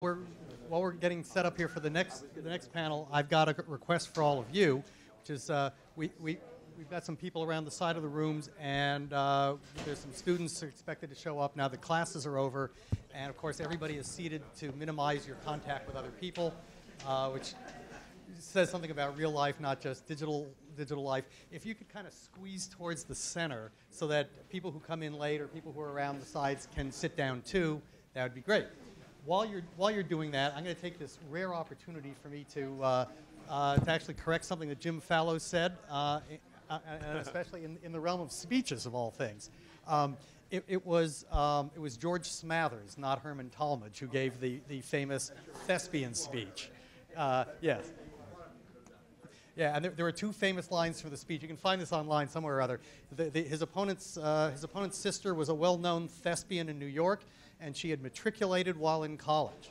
We're, while we're getting set up here for the next panel, I've got a request for all of you, which is we've got some people around the side of the rooms, and there's some students expected to show up now. The classes are over, and of course everybody is seated to minimize your contact with other people, which says something about real life, not just digital life. If you could kind of squeeze towards the center so that people who come in late or people who are around the sides can sit down too, that would be great. While you're doing that, I'm going to take this rare opportunity for me to actually correct something that Jim Fallows said, and especially in the realm of speeches of all things. It was George Smathers, not Herman Talmadge, who gave the famous thespian speech. Yes. Yeah, and there were two famous lines for the speech. You can find this online somewhere or other. His opponent's sister was a well-known thespian in New York, and she had matriculated while in college.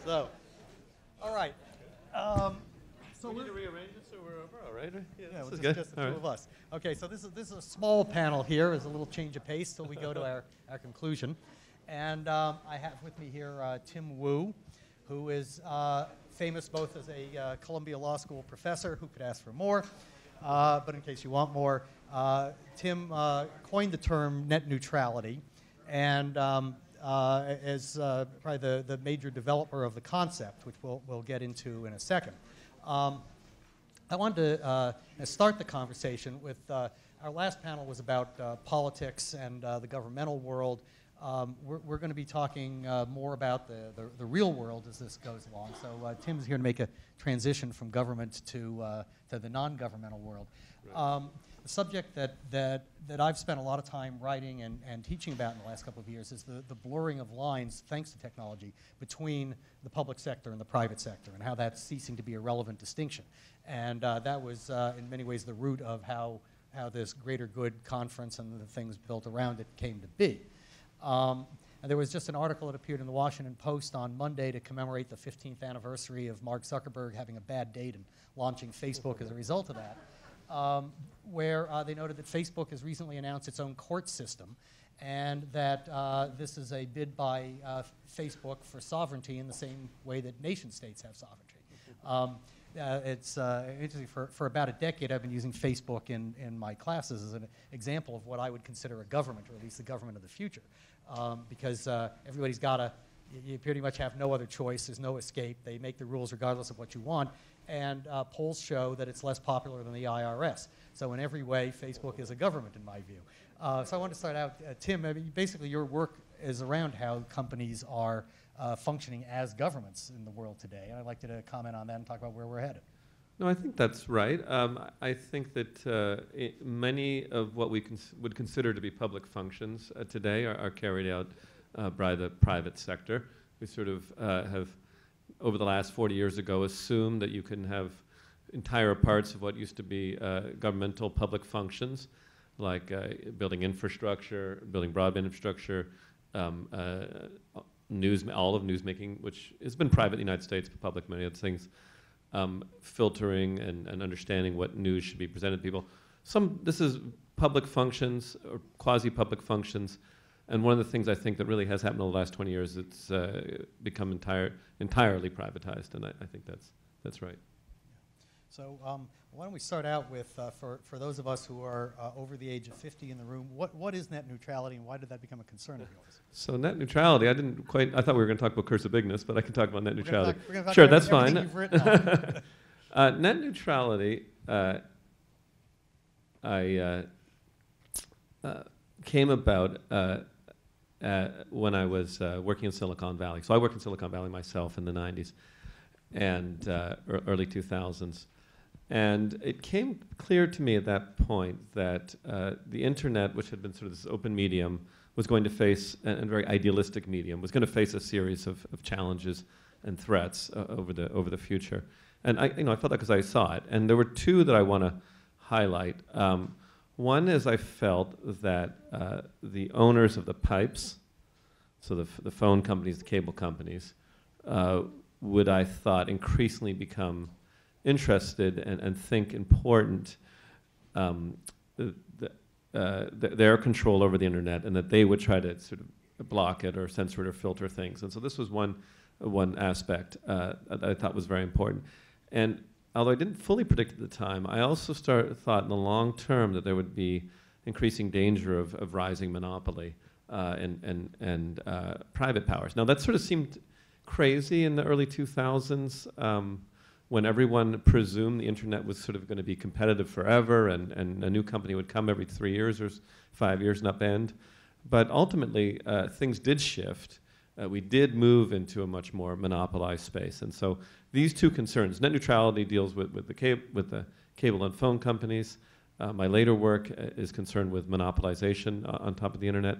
So, all right. So we need to rearrange it so we're overall, right? Yeah, this is just the two of us. Okay, so this is a small panel here. There's a little change of pace till we go to our conclusion. And I have with me here Tim Wu, who is famous both as a Columbia Law School professor, who could ask for more, but in case you want more, Tim coined the term net neutrality, and as probably the major developer of the concept, which we'll get into in a second. I wanted to start the conversation with, our last panel was about politics and the governmental world. We're going to be talking more about the real world as this goes along. So Tim's here to make a transition from government to the non-governmental world. Right. The subject that I've spent a lot of time writing and teaching about in the last couple of years is the blurring of lines, thanks to technology, between the public sector and the private sector, and how that's ceasing to be a relevant distinction. And that was, in many ways, the root of how this Greater Good Conference and the things built around it came to be. And there was just an article that appeared in the Washington Post on Monday to commemorate the 15th anniversary of Mark Zuckerberg having a bad date and launching Facebook as a result of that, where they noted that Facebook has recently announced its own court system, and that this is a bid by Facebook for sovereignty in the same way that nation states have sovereignty. It's interesting, for about a decade I've been using Facebook in my classes as an example of what I would consider a government, or at least the government of the future, because everybody's you pretty much have no other choice, there's no escape, they make the rules regardless of what you want, and polls show that it's less popular than the IRS. So in every way, Facebook is a government in my view. So I want to start out, Tim, basically your work is around how companies are functioning as governments in the world today, and I'd like you to comment on that and talk about where we're headed. No, I think that's right. I think that many of what we would consider to be public functions today are carried out by the private sector. We sort of have, over the last 40 years ago, assumed that you can have entire parts of what used to be governmental public functions, like building infrastructure, building broadband infrastructure, all of newsmaking, which has been private in the United States, but public many other things, filtering and understanding what news should be presented to people. This is public functions or quasi-public functions, and one of the things I think that really has happened in the last 20 years, it's become entirely privatized, and I think that's right. So why don't we start out with, for those of us who are over the age of 50 in the room, what is net neutrality and why did that become a concern of yours? So net neutrality, I thought we were going to talk about Curse of Bigness, but I can talk about net neutrality. We're gonna talk sure, about that's fine. You've written on. Net neutrality came about when I was working in Silicon Valley. So I worked in Silicon Valley myself in the 90s and early 2000s. And it came clear to me at that point that the internet, which had been sort of this open medium, was going to face, a very idealistic medium, was going to face a series of challenges and threats over the future. And I felt that because I saw it. And there were two that I want to highlight. One is I felt that the owners of the pipes, so the phone companies, the cable companies, would, I thought, increasingly become interested and think important their control over the internet, and that they would try to sort of block it or censor it or filter things. And so this was one aspect that I thought was very important. And although I didn't fully predict at the time, I also thought in the long term that there would be increasing danger of rising monopoly and private powers. Now that sort of seemed crazy in the early 2000s when everyone presumed the internet was sort of going to be competitive forever and a new company would come every 3 years or 5 years and upend. But ultimately, things did shift. We did move into a much more monopolized space. And so these two concerns, net neutrality deals with the cable and phone companies. My later work is concerned with monopolization on top of the internet.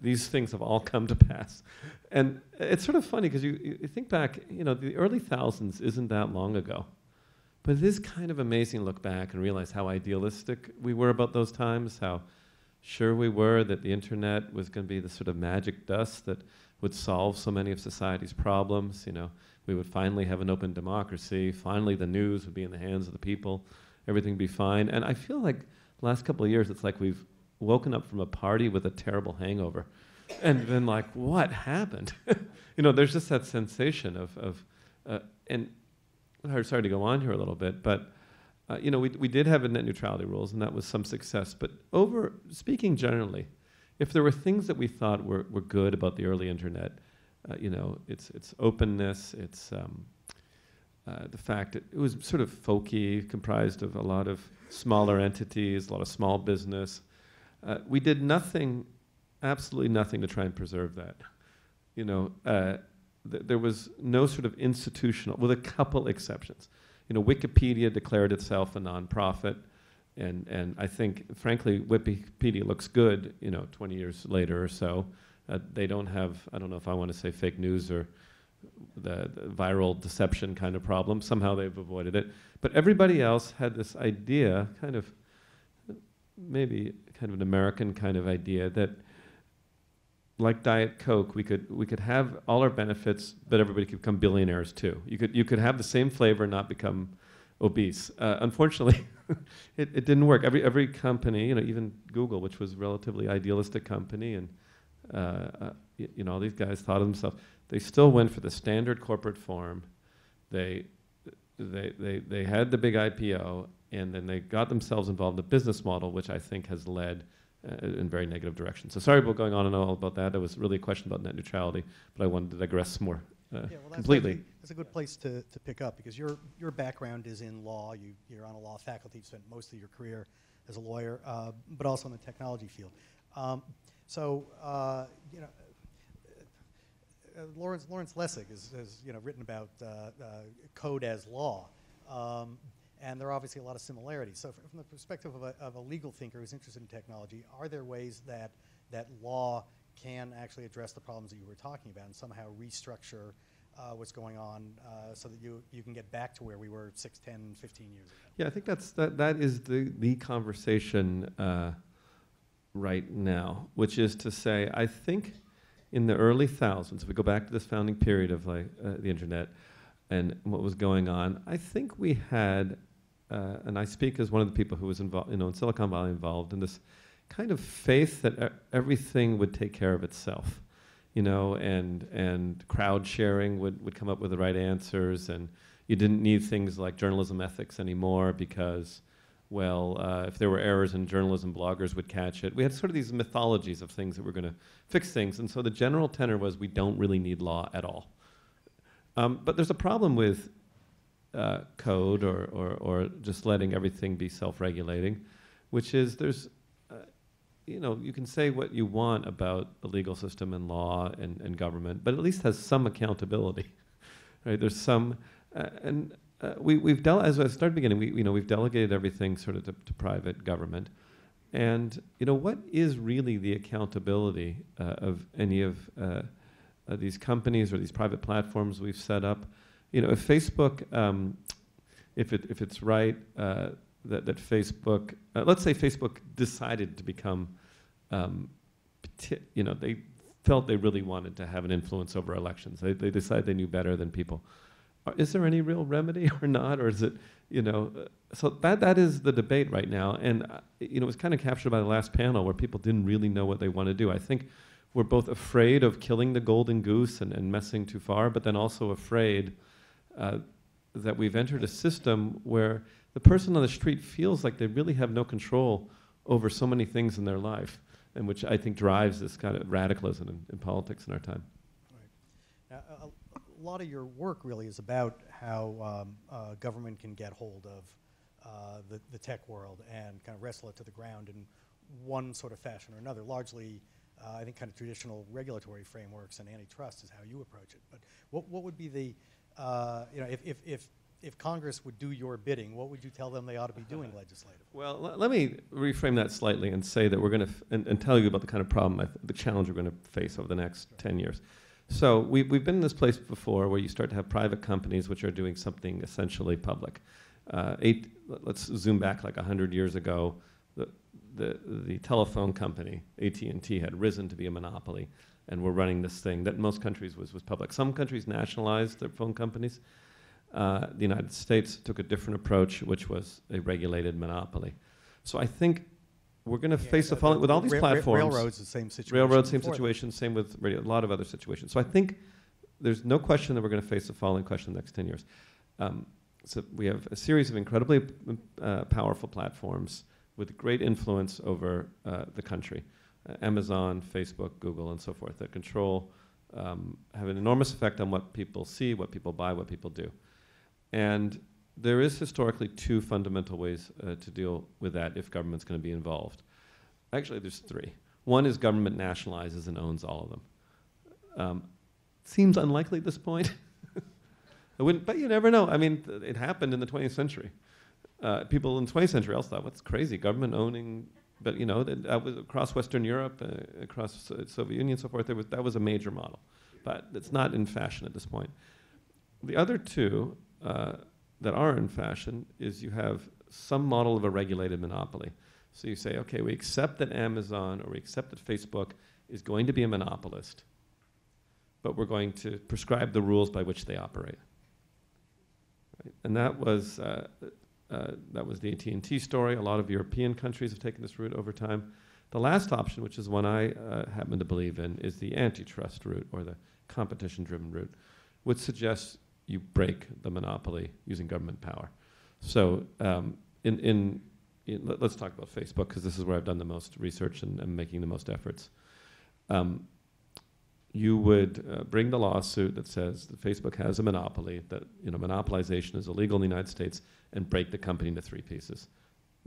These things have all come to pass. And it's sort of funny because you think back, the early thousands isn't that long ago. But it is kind of amazing to look back and realize how idealistic we were about those times, how sure we were that the internet was going to be the sort of magic dust that would solve so many of society's problems. We would finally have an open democracy. Finally, the news would be in the hands of the people. Everything would be fine. And I feel like the last couple of years, it's like we've woken up from a party with a terrible hangover and been like, what happened? There's just that sensation and I'm sorry to go on here a little bit, but we did have a net neutrality rules, and that was some success. But speaking generally, if there were things that we thought were good about the early internet, its openness, its the fact that it was sort of folky, comprised of a lot of smaller entities, a lot of small business. We did absolutely nothing to try and preserve that. There was no sort of institutional, with a couple exceptions. Wikipedia declared itself a nonprofit, and I think, frankly, Wikipedia looks good, 20 years later or so. They don't have, I don't know if I want to say fake news or the viral deception kind of problem. Somehow they've avoided it. But everybody else had this idea, maybe kind of an American kind of idea, that like Diet Coke, we could have all our benefits, but everybody could become billionaires too. You could have the same flavor and not become obese. Unfortunately, it didn't work. Every company, even Google, which was a relatively idealistic company, and all these guys thought of themselves, they still went for the standard corporate form. They had the big IPO, and then they got themselves involved in a business model, which I think has led in very negative direction. So sorry about going on and all about that. It was really a question about net neutrality, but I wanted to digress more completely. That's a good place to pick up, because your background is in law. You're on a law faculty. You've spent most of your career as a lawyer, but also in the technology field. Lawrence Lessig has written about code as law. And there are obviously a lot of similarities. So from the perspective of a legal thinker who's interested in technology, are there ways that law can actually address the problems that you were talking about and somehow restructure what's going on so that you can get back to where we were 6, 10, 15 years ago? Yeah, I think that is the conversation right now, which is to say, I think in the early thousands, if we go back to this founding period of the internet and what was going on, I think we had, and I speak as one of the people who was involved, in Silicon Valley, involved in this kind of faith that everything would take care of itself, and crowd sharing would come up with the right answers, and you didn't need things like journalism ethics anymore because, if there were errors in journalism, bloggers would catch it. We had sort of these mythologies of things that were going to fix things, and so the general tenor was we don't really need law at all. But there's a problem with code or just letting everything be self-regulating, which is you can say what you want about the legal system and law and government, but at least has some accountability, right? There's some, we've as I started beginning, we've delegated everything sort of to private government, and what is really the accountability of any of these companies or these private platforms we've set up? If Facebook, if it's right that Facebook, let's say Facebook decided to become, they felt they really wanted to have an influence over elections. They decided they knew better than people. Is there any real remedy or not, or is it, so that is the debate right now, and it was kind of captured by the last panel where people didn't really know what they want to do. I think we're both afraid of killing the golden goose and messing too far, but then also afraid that we've entered a system where the person on the street feels like they really have no control over so many things in their life, and which I think drives this kind of radicalism in politics in our time. Right. Now, a lot of your work really is about how government can get hold of the tech world and kind of wrestle it to the ground in one sort of fashion or another. Largely, I think kind of traditional regulatory frameworks and antitrust is how you approach it. But what would be the, if Congress would do your bidding, what would you tell them they ought to be doing legislatively? Well, let me reframe that slightly and say that we're going to, and tell you about the kind of problem, the challenge we're going to face over the next 10 years. So we've been in this place before where you start to have private companies which are doing something essentially public. Let's zoom back like 100 years ago. The telephone company, AT&T, had risen to be a monopoly and were running this thing that in most countries was public. Some countries nationalized their phone companies. The United States took a different approach, which was a regulated monopoly. So I think we're going to face the following with all these platforms. Railroads, the same situation. Railroads, same situation. Same with radio, a lot of other situations. So I think there's no question that we're going to face the following question in the next 10 years. So we have a series of incredibly powerful platforms with great influence over the country. Amazon, Facebook, Google, and so forth, that control, have an enormous effect on what people see, what people buy, what people do. And there is historically two fundamental ways to deal with that if government's going to be involved. Actually, there's three. One is government nationalizes and owns all of them. Seems unlikely at this point. But you never know. I mean, it happened in the 20th century. People in the 20th century also thought, what's crazy, government owning, but you know, that was across Western Europe, across the Soviet Union and so forth, that was a major model. But it's not in fashion at this point. The other two that are in fashion is you have some model of a regulated monopoly. So you say, okay, we accept that Amazon or we accept that Facebook is going to be a monopolist, but we're going to prescribe the rules by which they operate. Right? And that was the AT&T story. A lot of European countries have taken this route over time. The last option, which is one I happen to believe in, is the antitrust route or the competition-driven route, which suggests you break the monopoly using government power. So let's talk about Facebook, because this is where I've done the most research and am making the most efforts. You would bring the lawsuit that says that Facebook has a monopoly, that monopolization is illegal in the United States, and break the company into three pieces,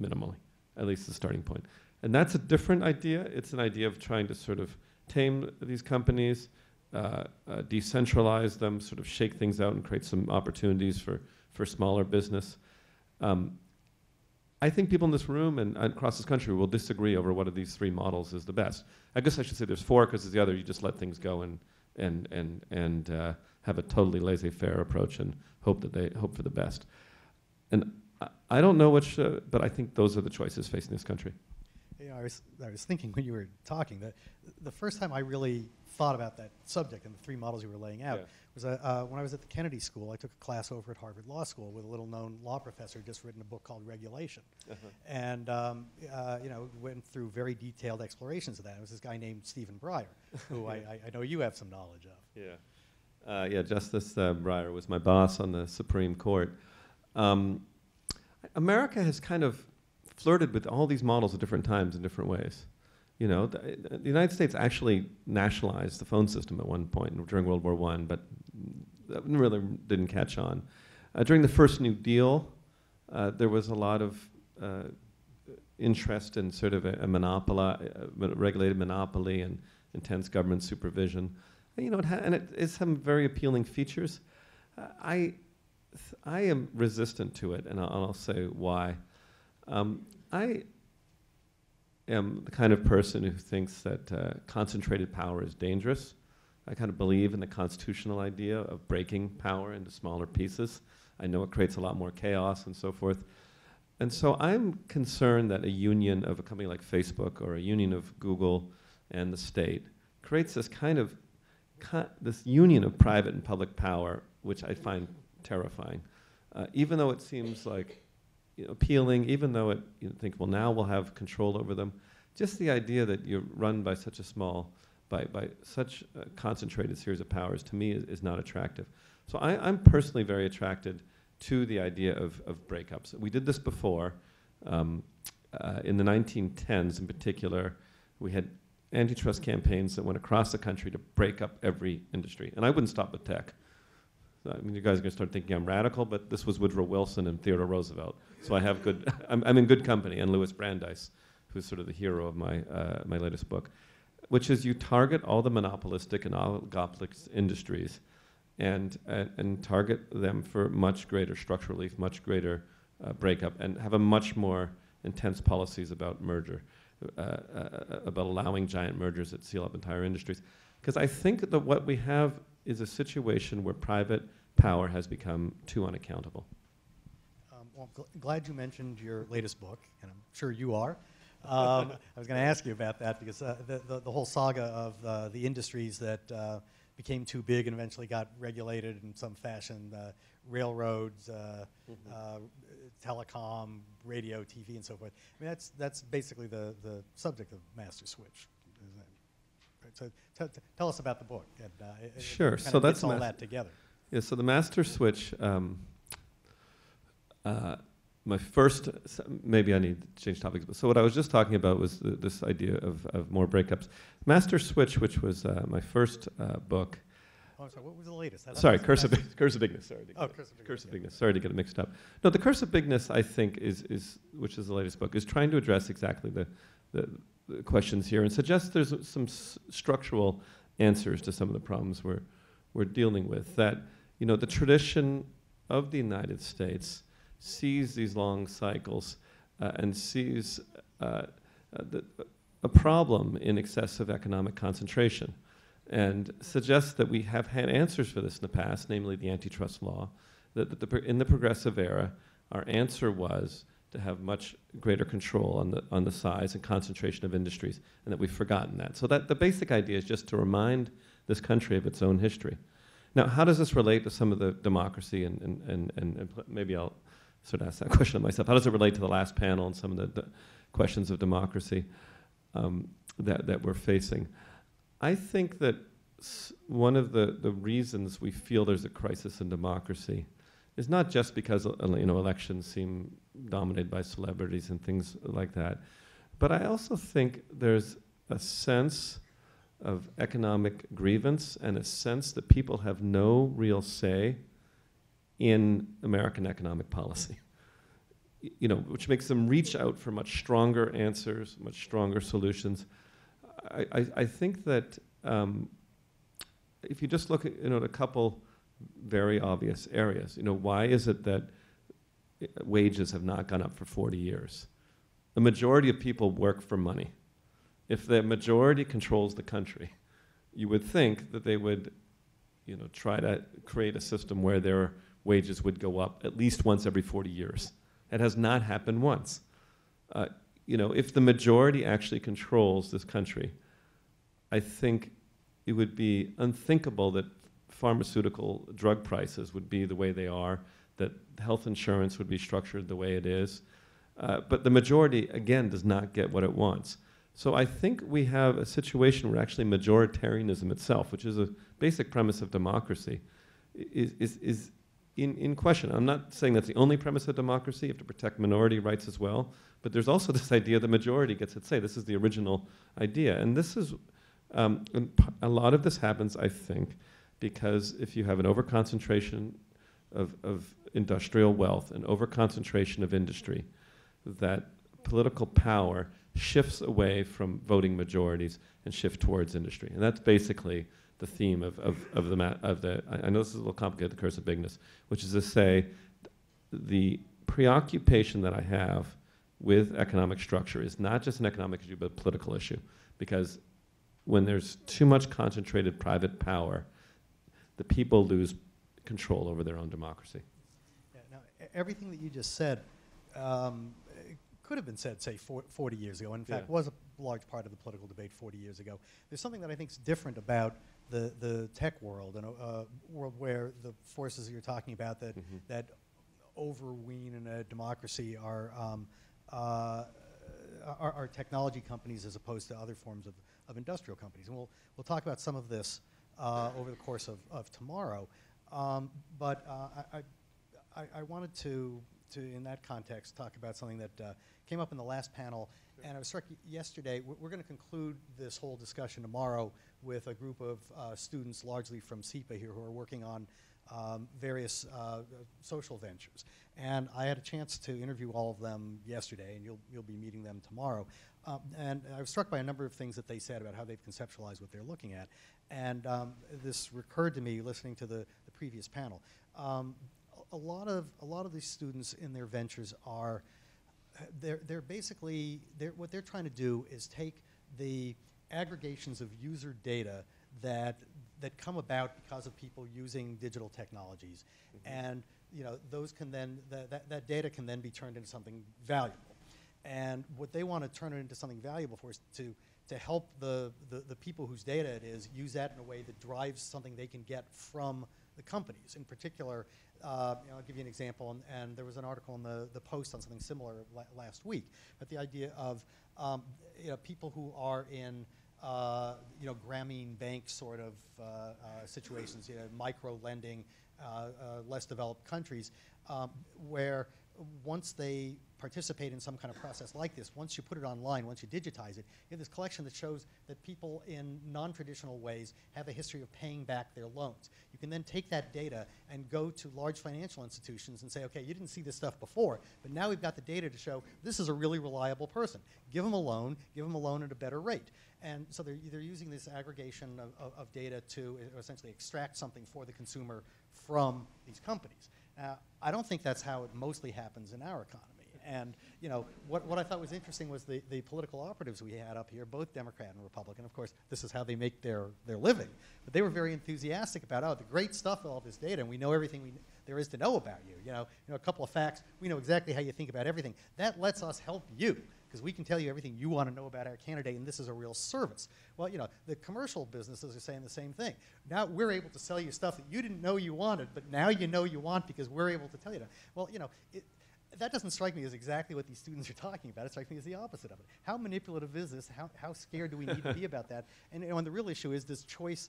minimally, at least the starting point. And that's a different idea. It's an idea of trying to sort of tame these companies, decentralize them, sort of shake things out and create some opportunities for smaller business. I think people in this room and across this country will disagree over what of these three models is the best. I guess I should say there's four, because the other, you just let things go and have a totally laissez-faire approach and hope for the best. And I don't know which, but I think those are the choices facing this country. I was thinking when you were talking that the first time I really thought about that subject and the three models you were laying out was when I was at the Kennedy School. I took a class over at Harvard Law School with a little-known law professor who just written a book called Regulation, and went through very detailed explorations of that. It was this guy named Stephen Breyer, who I know you have some knowledge of. Yeah, Justice Breyer was my boss on the Supreme Court. America has kind of flirted with all these models at different times in different ways. The United States actually nationalized the phone system at one point during World War I, but that really didn't catch on. During the first New Deal, there was a lot of interest in sort of a regulated monopoly and intense government supervision. And it has some very appealing features. I am resistant to it, and I'll say why. I am the kind of person who thinks that concentrated power is dangerous. I kind of believe in the constitutional idea of breaking power into smaller pieces. I know it creates a lot more chaos and so forth. And so I'm concerned that a union of a company like Facebook or a union of Google and the state creates this kind of this union of private and public power, which I find terrifying. Even though it seems like appealing, even though you think, well, now we'll have control over them. Just the idea that you're run by such a small by such a concentrated series of powers, to me, is not attractive. So I'm personally very attracted to the idea of breakups. We did this before. In the 1910s, in particular, we had antitrust campaigns that went across the country to break up every industry. And I wouldn't stop with tech. I mean, you guys are going to start thinking I'm radical, but this was Woodrow Wilson and Theodore Roosevelt. So I have good, I'm in good company, and Louis Brandeis, who's sort of the hero of my, my latest book, which is you target all the monopolistic and oligopolistic industries and target them for much greater structural relief, much greater breakup, and have a much more intense policies about merger, about allowing giant mergers that seal up entire industries. Because I think that what we have is a situation where private power has become too unaccountable. Well, glad you mentioned your latest book, and I'm sure you are. I was going to ask you about that because the whole saga of the industries that became too big and eventually got regulated in some fashion, railroads, telecom, radio, TV, and so forth. I mean, that's basically the subject of Master Switch, isn't it? So tell us about the book. And, sure. So that's all that together. Yeah. So the Master Switch. My first, maybe I need to change topics, but so what I was just talking about was this idea of more breakups. Master Switch, which was my first book. Oh, sorry, what was the latest? Sorry, Curse of Bigness. Sorry. Curse of Bigness. Sorry to get it mixed up. No, the Curse of Bigness, I think, which is the latest book, is trying to address exactly the questions here and suggests there's some structural answers to some of the problems we're dealing with. That, you know, the tradition of the United States sees these long cycles and sees a problem in excessive economic concentration, and suggests that we have had answers for this in the past, namely the antitrust law, that in the progressive era, our answer was to have much greater control on the size and concentration of industries, and that we've forgotten that. So that the basic idea is just to remind this country of its own history. Now, how does this relate to some of the democracy, and maybe I'll sort of ask that question of myself. How does it relate to the last panel and some of the questions of democracy that we're facing? I think that one of the reasons we feel there's a crisis in democracy is not just because elections seem dominated by celebrities and things like that, but I also think there's a sense of economic grievance and a sense that people have no real say in American economic policy, which makes them reach out for much stronger answers, much stronger solutions. I think that if you just look at a couple very obvious areas, why is it that wages have not gone up for 40 years? The majority of people work for money. If the majority controls the country, you would think that they would try to create a system where their wages would go up at least once every 40 years. It has not happened once. If the majority actually controls this country, I think it would be unthinkable that pharmaceutical drug prices would be the way they are, that health insurance would be structured the way it is. But the majority, again, does not get what it wants. So I think we have a situation where actually majoritarianism itself, which is a basic premise of democracy, is in question. I'm not saying that's the only premise of democracy. You have to protect minority rights as well. But there's also this idea the majority gets its say. This is the original idea. And this is, a lot of this happens, I think, because if you have an overconcentration of industrial wealth and overconcentration of industry, that political power shifts away from voting majorities and shift towards industry. And that's basically the theme of the I know this is a little complicated, the Curse of Bigness, which is to say the preoccupation that I have with economic structure is not just an economic issue, but a political issue. Because when there's too much concentrated private power, the people lose control over their own democracy. Yeah, now, everything that you just said could have been said, say, 40 years ago. In fact, was a large part of the political debate 40 years ago. There's something that I think is different about the tech world, and a world where the forces that you're talking about that that overween in a democracy are technology companies as opposed to other forms of industrial companies. And we'll talk about some of this over the course of tomorrow. But I wanted to, in that context, talk about something that came up in the last panel. And I was struck yesterday, we're going to conclude this whole discussion tomorrow with a group of students, largely from SEPA here, who are working on various social ventures. And I had a chance to interview all of them yesterday, and you'll be meeting them tomorrow. And I was struck by a number of things that they said about how they've conceptualized what they're looking at. And this recurred to me listening to the previous panel. A lot of these students in their ventures are, they're basically, what they're trying to do is take the aggregations of user data that come about because of people using digital technologies, and those can then that data can then be turned into something valuable. And what they want to turn it into something valuable for is to help the people whose data it is use that in a way that drives something they can get from the companies. In particular, I'll give you an example, and there was an article in the Post on something similar last week, but the idea of people who are in Grameen Bank sort of situations, micro lending, less developed countries, where once they participate in some kind of process like this, once you put it online, once you digitize it, you have this collection that shows that people in non-traditional ways have a history of paying back their loans. You can then take that data and go to large financial institutions and say, okay, you didn't see this stuff before, but now we've got the data to show this is a really reliable person. Give them a loan at a better rate. And so they're using this aggregation of data to essentially extract something for the consumer from these companies. Now, I don't think that's how it mostly happens in our economy. And what I thought was interesting was the political operatives we had up here, both Democrat and Republican. Of course, this is how they make their living. But they were very enthusiastic about, the great stuff, all this data, and we know everything there is to know about you. A couple of facts. We know exactly how you think about everything. That lets us help you, because we can tell you everything you want to know about our candidate, and this is a real service. Well, the commercial businesses are saying the same thing. Now we're able to sell you stuff that you didn't know you wanted, but now you know you want because we're able to tell you that. Well, that doesn't strike me as exactly what these students are talking about. It strikes me as the opposite of it. How manipulative is this? How scared do we need to be about that? And the real issue is this choice,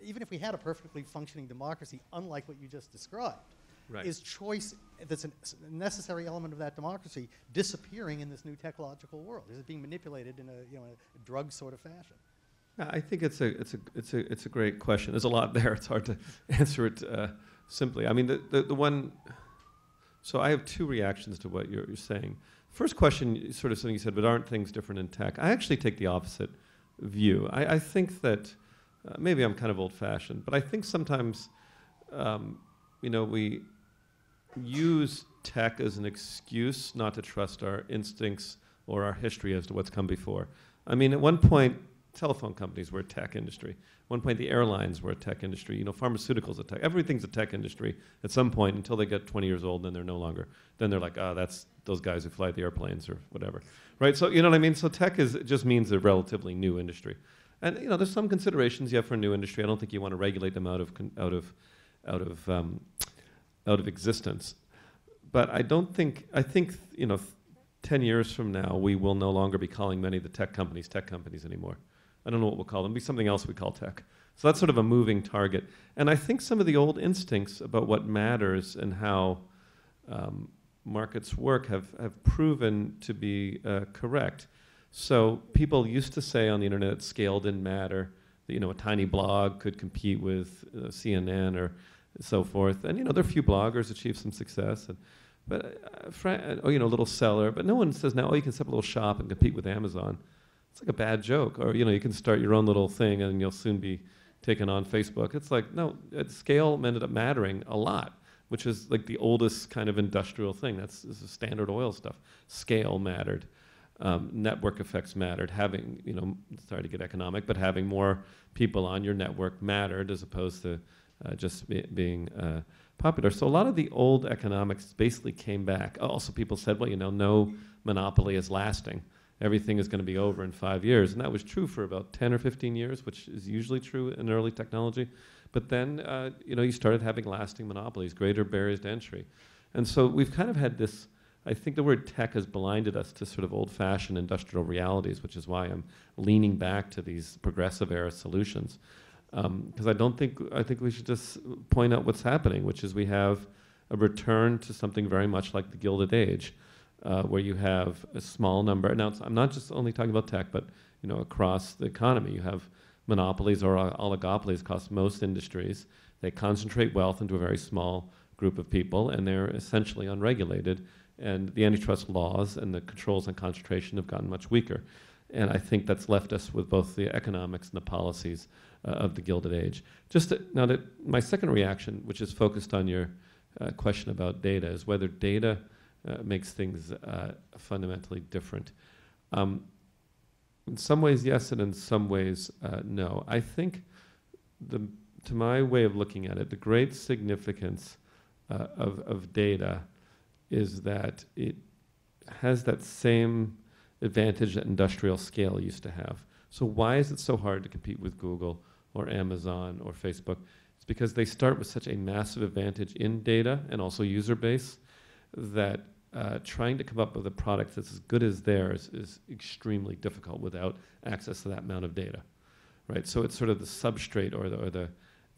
even if we had a perfectly functioning democracy, unlike what you just described, right, is choice that's a necessary element of that democracy disappearing in this new technological world? Is it being manipulated in a drug sort of fashion? I think it's a great question. There's a lot there. It's hard to answer it simply. I mean, the one. So I have two reactions to what you're saying. First question, is sort of something you said, but aren't things different in tech? I actually take the opposite view. I think that maybe I'm kind of old-fashioned, but I think sometimes we use tech as an excuse not to trust our instincts or our history as to what's come before. I mean, at one point, telephone companies were a tech industry. At one point, the airlines were a tech industry. Pharmaceuticals a tech. Everything's a tech industry at some point until they get 20 years old, then they're no longer. Then they're like, that's those guys who fly the airplanes or whatever, right? So you know what I mean. So tech just means a relatively new industry, and there's some considerations you have for a new industry. I don't think you want to regulate them out of existence, but I think 10 years from now we will no longer be calling many of the tech companies anymore. I don't know what we'll call them. It'll be something else we call tech. So that's sort of a moving target. And I think some of the old instincts about what matters and how markets work have proven to be correct. So people used to say on the internet that scale didn't matter, that a tiny blog could compete with CNN or so forth. And there are a few bloggers achieve some success. But a little seller. But no one says now, you can set up a little shop and compete with Amazon. It's like a bad joke. Or you can start your own little thing and you'll soon be taken on Facebook. It's like, no, scale ended up mattering a lot, which is like the oldest kind of industrial thing. This is Standard Oil stuff. Scale mattered. Network effects mattered. Having, sorry to get economic, but having more people on your network mattered as opposed to just being popular. So a lot of the old economics basically came back. Also, people said, well, no monopoly is lasting. Everything is going to be over in 5 years. And that was true for about 10 or 15 years, which is usually true in early technology. But then, you started having lasting monopolies, greater barriers to entry. And so we've kind of had this I think the word tech has blinded us to sort of old-fashioned industrial realities, which is why I'm leaning back to these progressive era solutions. Because I think we should just point out what's happening, which is we have a return to something very much like the Gilded Age, where you have a small number. Now, I'm not just only talking about tech, but across the economy, you have monopolies or oligopolies across most industries. They concentrate wealth into a very small group of people, and they're essentially unregulated. And the antitrust laws and the controls on concentration have gotten much weaker. And I think that's left us with both the economics and the policies of the Gilded Age. My second reaction, which is focused on your question about data, is whether data makes things fundamentally different. In some ways, yes, and in some ways, no. I think, to my way of looking at it, the great significance of data is that it has that same advantage that industrial scale used to have. So why is it so hard to compete with Google or Amazon or Facebook? It's because they start with such a massive advantage in data and also user base that trying to come up with a product that's as good as theirs is extremely difficult without access to that amount of data, right? So it's sort of the substrate or the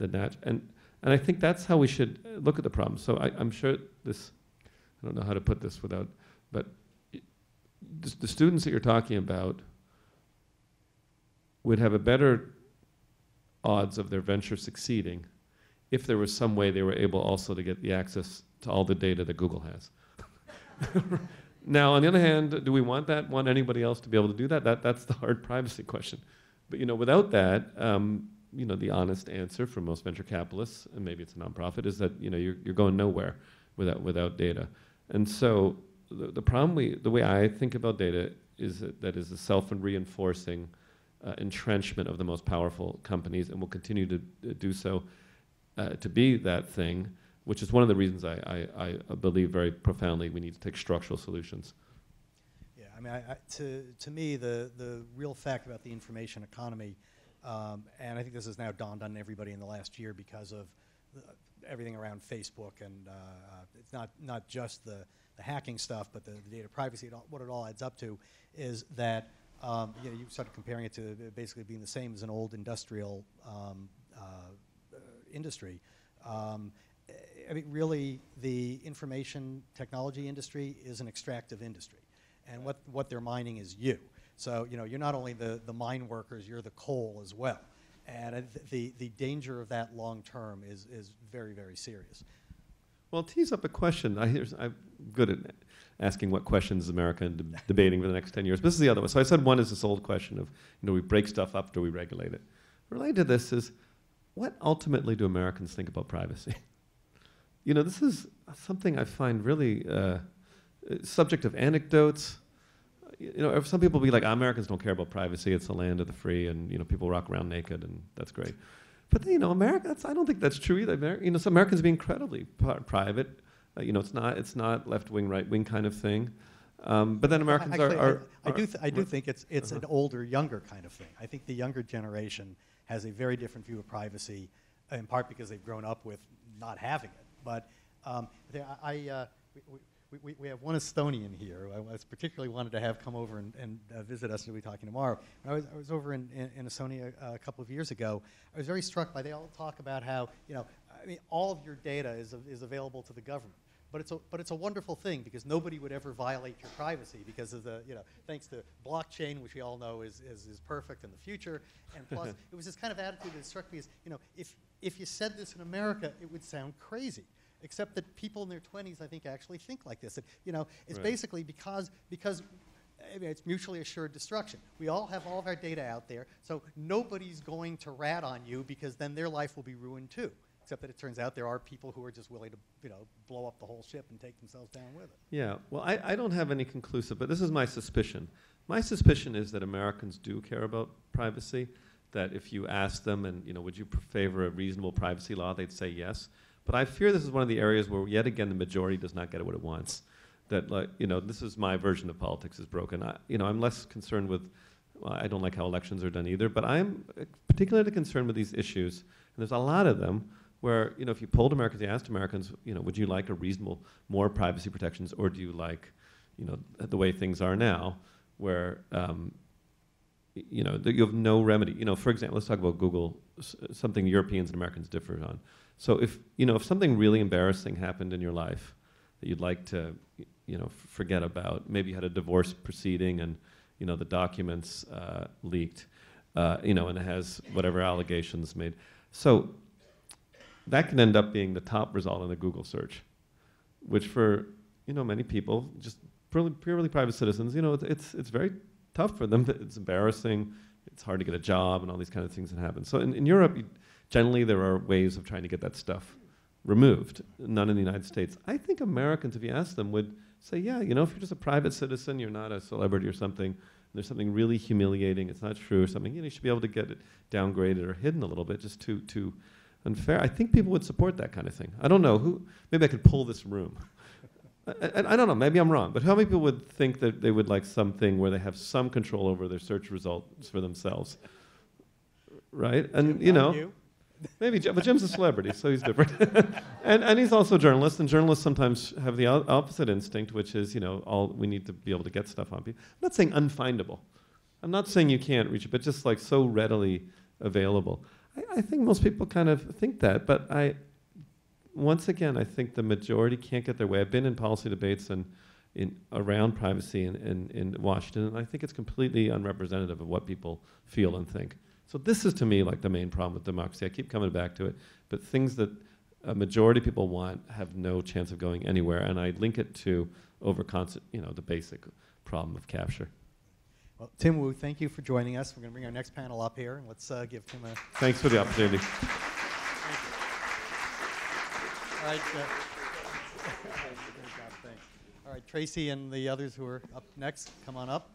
net, and I think that's how we should look at the problem. So I'm sure this, I don't know how to put this without, but the students that you're talking about would have a better odds of their venture succeeding if there was some way they were able also to get the access to all the data that Google has. Now, on the other hand, do we want anybody else to be able to do that? That's the hard privacy question. But without that, the honest answer for most venture capitalists, and maybe it's a nonprofit, is that you're going nowhere without data. And so the problem, the way I think about data is that is a self-reinforcing entrenchment of the most powerful companies, and will continue to do so to be that thing, which is one of the reasons I believe very profoundly we need to take structural solutions. Yeah, I mean, to me, the real fact about the information economy, and I think this has now dawned on everybody in the last year because of everything around Facebook, and it's not just the hacking stuff, but the data privacy, what it all adds up to, is that you started comparing it to basically being the same as an old industrial industry. I mean, really, the information technology industry is an extractive industry, and what they're mining is you. So you're not only the mine workers, you're the coal as well, and the danger of that long term is very, very serious. Well, it tees up a question. I'm good at asking what questions America and debating for the next 10 years. But this is the other one. So I said one is this old question of, we break stuff up, do we regulate it? Related to this is, what ultimately do Americans think about privacy? This is something I find really subject of anecdotes. Some people be like, Americans don't care about privacy, it's the land of the free, and people walk around naked, and that's great. But America, I don't think that's true either. Some Americans be incredibly private. It's not left wing, right wing kind of thing. But then Americans I do think it's an older, younger kind of thing. I think the younger generation has a very different view of privacy, in part because they've grown up with not having it. But we have one Estonian here who I particularly wanted to have come over and visit us. We'll be talking tomorrow. When I was over in Estonia a couple of years ago, I was very struck by, they all talk about how, all of your data is available to the government. But it's a wonderful thing, because nobody would ever violate your privacy because of the, thanks to blockchain, which we all know is perfect in the future. And plus, it was this kind of attitude that struck me as, if you said this in America, it would sound crazy. Except that people in their 20s, I think, actually think like this. That, it's right. Basically because it's mutually assured destruction. We all have all of our data out there, so nobody's going to rat on you, because then their life will be ruined too. Except that it turns out there are people who are just willing to, blow up the whole ship and take themselves down with it. Yeah, well, I don't have any conclusive, but this is my suspicion. My suspicion is that Americans do care about privacy, that if you ask them, and, would you favor a reasonable privacy law, they'd say yes. But I fear this is one of the areas where, yet again, the majority does not get what it wants. That, this is my version of politics is broken. I'm less concerned with, I don't like how elections are done either, but I'm particularly concerned with these issues, and there's a lot of them, where, if you polled Americans, you asked Americans, would you like a reasonable, more privacy protections, or do you like, the way things are now, where, you have no remedy. For example, let's talk about Google, something Europeans and Americans differ on. So if something really embarrassing happened in your life that you'd like to, forget about, maybe you had a divorce proceeding and, the documents leaked, and it has whatever allegations made. So that can end up being the top result in the Google search, which for, many people, just purely private citizens, it's very tough for them. It's embarrassing. It's hard to get a job and all these kind of things that happen. So in Europe, generally there are ways of trying to get that stuff removed. None in the United States. I think Americans, if you ask them, would say, yeah, if you're just a private citizen, you're not a celebrity or something, there's something really humiliating, it's not true or something, you should be able to get it downgraded or hidden a little bit, just too unfair. I think people would support that kind of thing. I don't know, maybe I could pull this room. I don't know, maybe I'm wrong, but how many people would think that they would like something where they have some control over their search results for themselves? Right? And, maybe, but Jim's a celebrity, so he's different. and he's also a journalist, and journalists sometimes have the opposite instinct, which is, we need to be able to get stuff on people. I'm not saying unfindable. I'm not saying you can't reach it, but just like so readily available. I think most people kind of think that, but once again, I think the majority can't get their way. I've been in policy debates and around privacy in Washington, and I think it's completely unrepresentative of what people feel and think. So this is, to me, like the main problem with democracy. I keep coming back to it, but things that a majority of people want have no chance of going anywhere, and I link it to the basic problem of capture. Well, Tim Wu, thank you for joining us. We're going to bring our next panel up here, and let's give Tim a... Thanks for the opportunity. All right, all right, Tracy and the others who are up next, come on up.